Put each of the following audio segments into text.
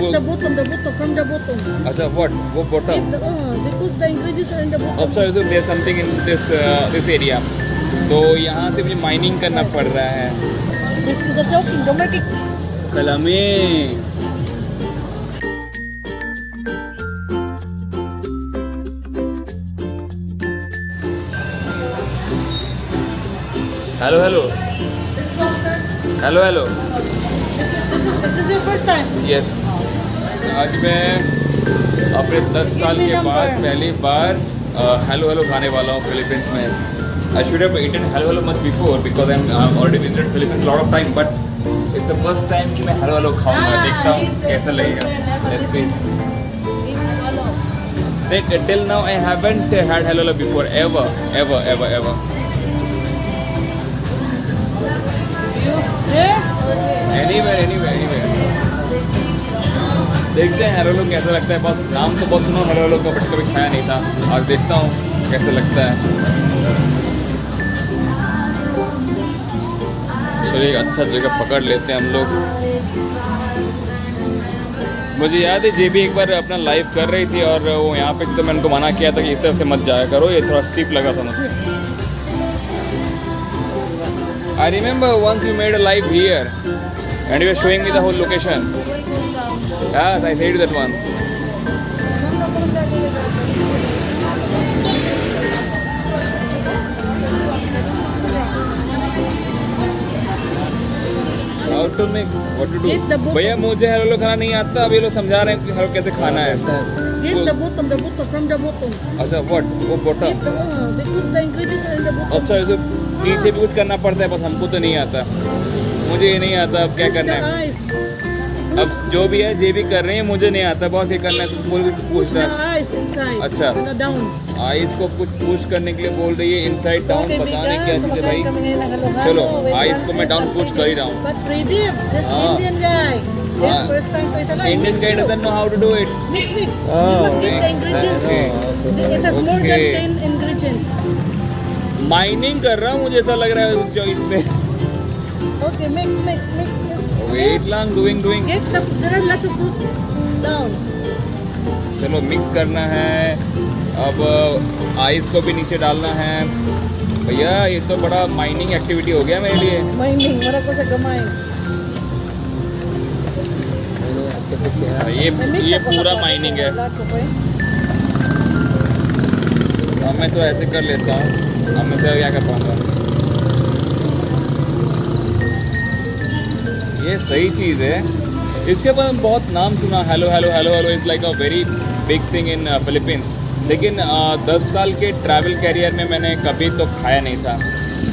Get the bottom from the bottom. अच्छा what? वो bottom. Because the ingredients are in the bottom. अच्छा so there's something in this area. तो यहाँ से मुझे माइनिंग करना पड़ रहा है. This is a joking, don't make it. कलमी. Hello hello. Hello hello. Is this your first time? Yes. आज मैं अपने 10 साल के बाद पहली बार हेलो हेलो खाने वाला हूँ फिलीपींस में. I should have eaten halo halo much before because I am already visited Philippines lot of time but it's the first time कि मैं हेलो हेलो खाऊंगा. देखता हूँ कैसा लगेगा. Let's see. Till now I haven't had hello hello before ever. Anywhere. देखते हैं hello hello कैसा लगता है. बहुत नाम तो बहुत सुना हेलो हेलो का बट कभी खाया नहीं था. आज देखता हूँ कैसा लगता है. चलिए एक अच्छा जगह पकड़ लेते हैं हम लोग. मुझे याद है जेबी एक बार अपना लाइव कर रही थी और वो यहाँ पे तो मैंने उनको मना किया था कि इस तरफ से मत जाया करो. ये थोड़ा स्टीप लगा था मुझे. I remember once you made a live here and you were showing me the whole location. Yes, I said that one. How to mix? What to do? भैया मुझे हेलो हेलो खाना नहीं आता. अब ये लोग समझा रहे हैं कि हेलो कैसे खाना है. Get the bottom from the bottom. अच्छा what? वो bottom. Because the ingredients are in the bottom. अच्छा इसे पीछे भी कुछ करना पड़ता है बस हमको तो नहीं आता. मुझे ये नहीं आता. अब क्या करना है. अब जो भी है जे भी कर रहे हैं मुझे नहीं आता. बहुत ये करना है तो बोल पूछ रहा है. अच्छा आइस को कुछ पुश करने के लिए बोल रही है. इनसाइड डाउन पता नहीं क्या चीज़ है भाई. चलो आइस को मैं डाउन पुश कर ही रहा हूँ. Indian guy doesn't know how to do it. Mix. You must get the ingredients. It has more than 10 ingredients. Mining कर रहा हूँ मुझे ऐसा लग रहा है जो इसमें. Okay, mix. Wait long doing. There are lots of fruits down. चलो मिक्स करना है. अब आइस को भी नीचे डालना है. भैया ये तो बड़ा माइनिंग एक्टिविटी हो गया मेरे लिए. Mining, मेरा को से कमाएं. ये पूरा माइनिंग है. अब मैं तो ऐसे कर लेता हूँ. अब मैं तो क्या कर पाऊँगा. ये सही चीज़ है. इसके बाद बहुत नाम सुना. Hello is like a very big thing in Philippines. लेकिन 10 साल के ट्रैवल कैरियर में मैंने कभी तो खाया नहीं था.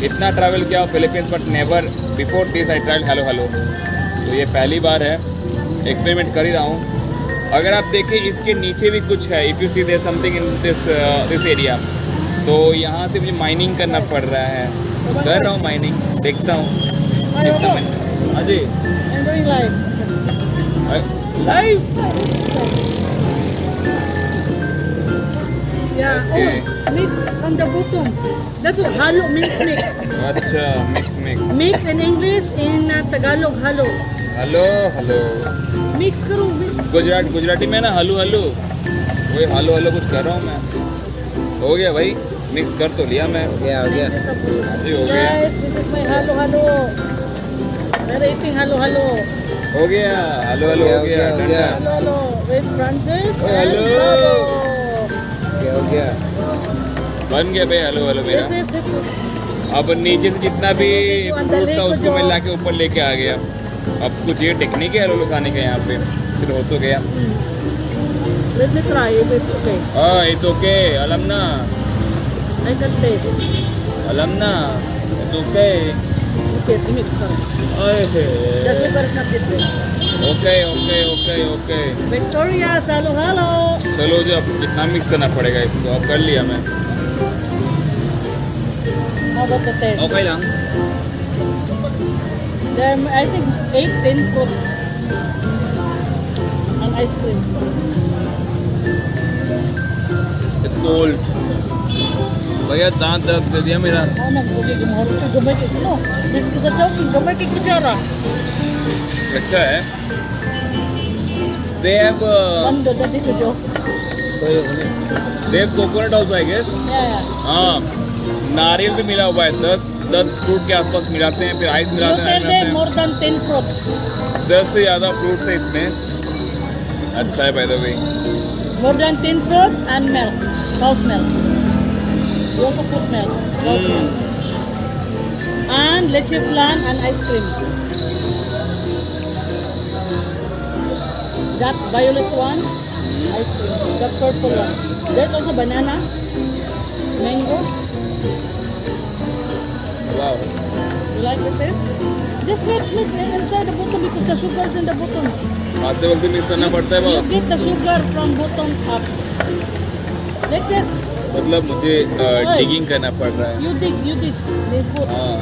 इतना ट्रैवल किया Philippines but never before this I tried hello. तो ये पहली बार है. एक्सपेरिमेंट कर ही रहा हूँ. अगर आप देखें इसके नीचे भी कुछ है. If you see there something in this area. तो यहाँ से मुझे माइनिंग करना पड़ रहा है. कर रहा हूँ माइनिंग. देखता हूँ कितना मैं. हाँ जी I'm doing live. Yeah. Okay. Mix from the bottom. That's what halo means. Mix. अच्छा mix. Mix in English, in Tagalog, halo. Hello. Mix करो mix. गुजराती में ना हलू. वही हेलो कुछ कर रहा हूँ मैं. हो गया भाई. मिक्स कर तो लिया मैं. हो गया. हाँ जी हो गया. Guys, this is my halo. We're eating halo. हो गया. हेलो हो गया. Halo with Francis. हेलो. हो गया. बन गया भाई हेलो मेरा. This. अब नीचे से जितना भी फ्रूट था उसको मैं लाके ऊपर लेके आ गया. अब कुछ ये टेक्निक है हेलो खाने का यहाँ पे. फिर हो तो गया. Let me try it. It's okay. It's okay. Alamna. I can taste. Alamna. It's okay. Okay, mix करो. Just look at it not Okay. Victoria, halo. चलो जी अब कितना मिक्स करना पड़ेगा इसको. अब कर लिया मैं. How about the taste? Okay lang. There are, I think, 8-10 fruits and ice cream. It's cold. भैया दांत दर्द कर दिया मेरा. No, this is a joking. Gamay kutsara. अच्छा है. they have Bando, that is a joke. they have coconut also, I guess. Yeah. हाँ, नारियल भी मिला हुआ है 10 फ्रूट के आसपास मिलाते हैं, फिर आइस You मिलाते हैं, can take more than 10 fruits. 10 से ज़्यादा फ्रूट्स है इसमें. अच्छा है by the way. More than 10 fruits and milk. Cow's milk. You also put milk. Cow's milk. And leche flan and ice cream. That violet one, ice cream. The purple one. There's also banana, mango. Wow. You like the taste? Just let's mix inside the bottom because the sugar is in the bottom. खाते वक्त mix करना पड़ता है You बस. get the sugar from bottom up. Like this. मतलब मुझे digging करना पड़ रहा है. You dig. They put. हाँ.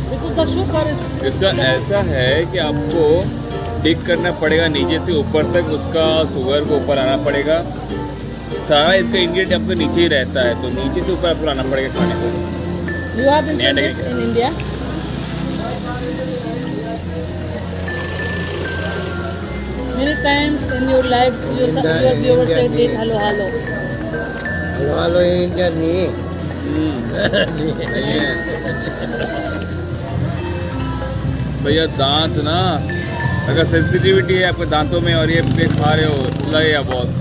Because the sugar is. इसका ऐसा है कि आपको डिग करना पड़ेगा नीचे से ऊपर तक, उसका शुगर को ऊपर आना पड़ेगा. सारा इसका इंग्रेडिएंट आपका नीचे ही रहता है, तो नीचे से ऊपर आपको आना पड़ेगा खाने को. You haven't seen Yeah, this in India? Many times in your life, your viewers say, "Date hello, hello." Halo India nih. नहीं है भैया. दांत ना, अगर सेंसिटिविटी है आपके दांतों में और ये पे खा रहे हो, लगेगा बॉस,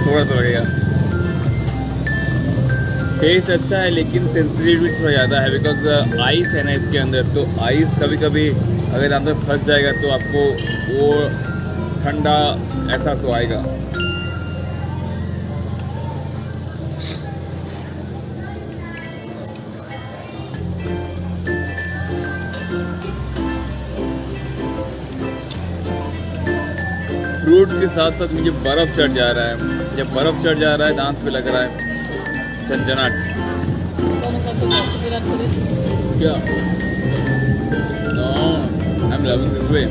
थोड़ा तो लगेगा. टेस्ट अच्छा है लेकिन सेंसिटिविटी थोड़ा ज़्यादा है, बिकॉज आइस है ना इसके अंदर. तो आइस कभी कभी अगर दांत में फंस जाएगा तो आपको वो ठंडा एहसास हो आएगा. फ्रूट के साथ साथ मुझे बर्फ़ चढ़ जा रहा है. जब बर्फ़ चढ़ जा रहा है दांत पे लग रहा है झंझनाट. क्या? No, I'm loving this way.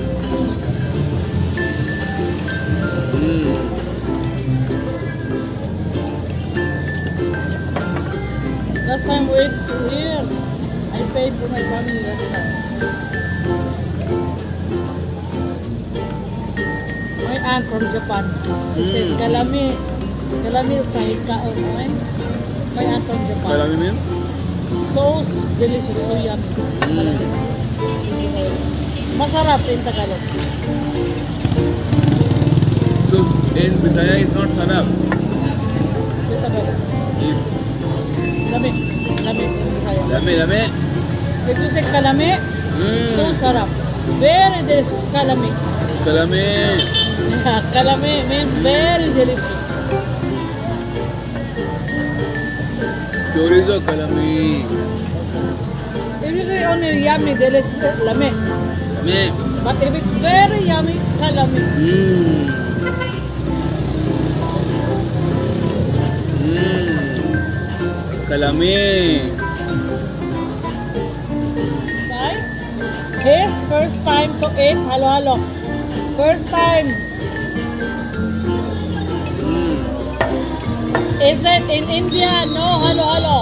Last time we ate here, I paid for my family restaurant. My aunt from Japan. She said, Kalami sa hikaon. My aunt from Japan. Kalami में? So delicious, so yummy. Masarap in Tagalog. So in Bisaya is not sarap. In Tagalog. It's Lami in Bisaya. lame. If you say kalami, so sarap. Very delicious, kalami. Kalami. Yeah, kalami means very delicious. Chorizo kalami. If you say only yummy, delicious, lami. Lame. But if it's very yummy, kalami. Kalami. Right? His first time to eat halo-halo. First time. Is it in India? No halo-halo.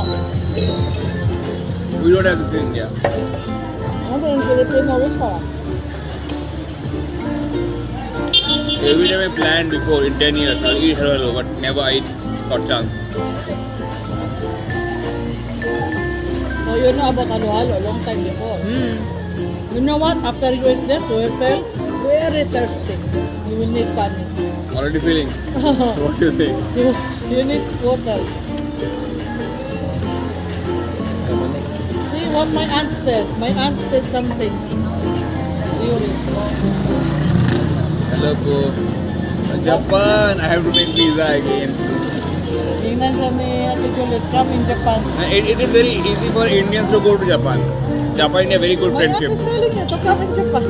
We don't have this in India. Ano in Filipino? Which one? Every time I planned before in 10 years I'll eat halal, but never I got chance. So you know about halo-halo long time before. You know what? After you eat this, you will feel very thirsty. You will need panis. Already feeling. What do you think? You need water. See what my aunt said. My aunt said something. Yuri. Hello, po. Japan. I have to make pizza again. Tingnan sa ni Ate Juliet, come in Japan. It is very easy for Indians to go to Japan. Japan is a very good My aunt friendship. is telling you, so come in Japan.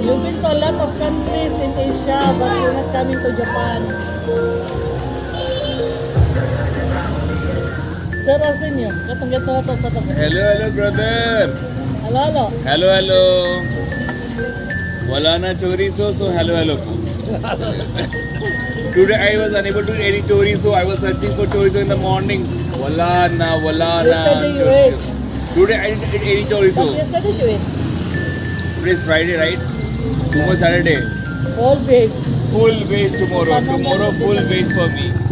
You've been to a lot of countries in Asia, but you're not coming to Japan. Sir Arsenio, katong gato na to sa tabi. Hello, brother. Halo. Hello. Wala na chorizo, so hello. Today I was unable to eat any chorizo. I was searching for chorizo in the morning. Wala na. Yesterday you ate. Today I didn't eat any But chorizo. yesterday you ate. Today is Friday, right? Tomorrow Saturday. All veg. Full veg tomorrow. Tomorrow full veg for me.